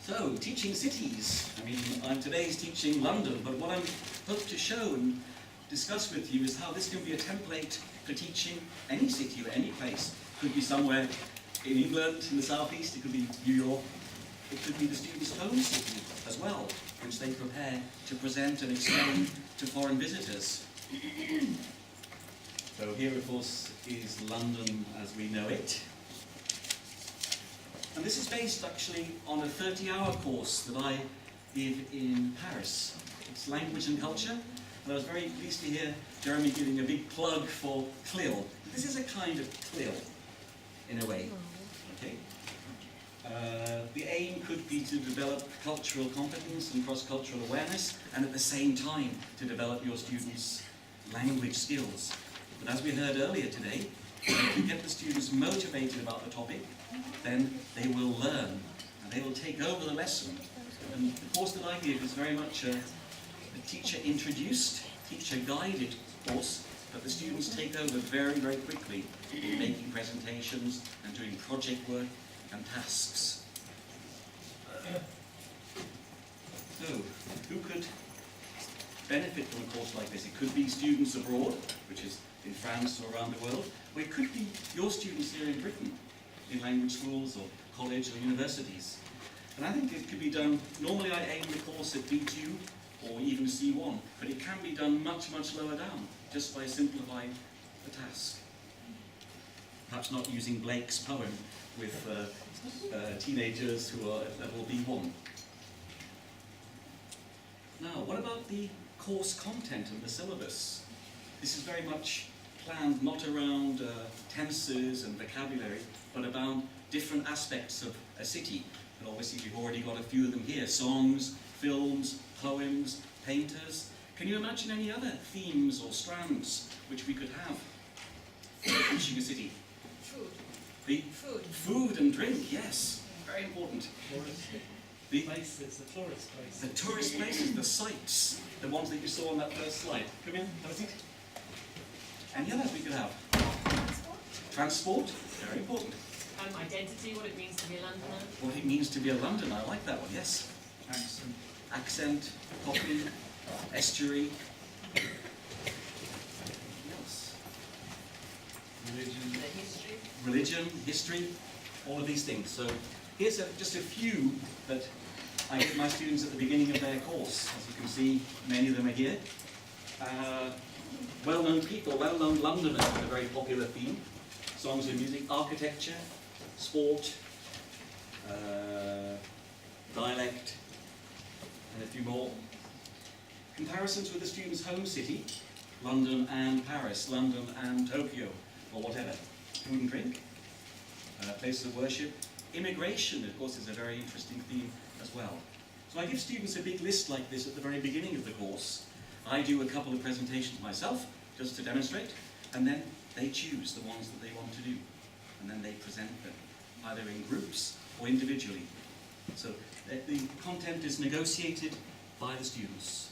So, teaching cities. I mean, I'm today's teaching London, but what I'm hoping to show and discuss with you is how this can be a template for teaching any city or any place. It could be somewhere in England, in the southeast, it could be New York, it could be the student's home city as well, which they prepare to present and explain to foreign visitors. So here, of course, is London as we know it. And this is based actually on a 30-hour course that I give in Paris. It's language and culture. And I was very pleased to hear Jeremy giving a big plug for CLIL. This is a kind of CLIL, in a way. Okay? The aim could be to develop cultural competence and cross-cultural awareness, and at the same time to develop your students' language skills. But as we heard earlier today, if you get the students motivated about the topic, then they will learn, and they will take over the lesson. And the course that I give is very much a teacher-introduced, teacher-guided course, but the students take over very, very quickly in making presentations and doing project work and tasks. So, who could benefit from a course like this? It could be students abroad, which is in France or around the world, or it could be your students here in Britain, in language schools or college or universities. And I think it could be done, normally I aim the course at B2 or even C1, but it can be done much, much lower down, just by simplifying the task. Perhaps not using Blake's poem with teenagers who are at level B1. Now, what about the course content and the syllabus? This is very much planned not around tenses and vocabulary, but about different aspects of a city. And obviously we've already got a few of them here: songs, films, poems, painters. Can you imagine any other themes or strands which we could have for teaching a city? Food and drink, yes. Very important. The places, the tourist places. The tourist places, the sites, the ones that you saw on that first slide. Come in, have a seat. Any others we could have? Transport, very important. Identity, what it means to be a Londoner. What it means to be a Londoner, I like that one, yes. Accent, coffee, estuary. What else? Religion, history, all of these things. So here's just a few that I give my students at the beginning of their course. As you can see, many of them are here. Well-known people, well-known Londoners is a very popular theme. Songs and music, architecture, sport, dialect, and a few more. Comparisons with the student's home city, London and Paris, London and Tokyo, or whatever. Food and drink, places of worship. Immigration, of course, is a very interesting theme as well. So I give students a big list like this at the very beginning of the course. I do a couple of presentations myself, just to demonstrate, and then they choose the ones that they want to do, and then they present them, either in groups or individually. So the content is negotiated by the students.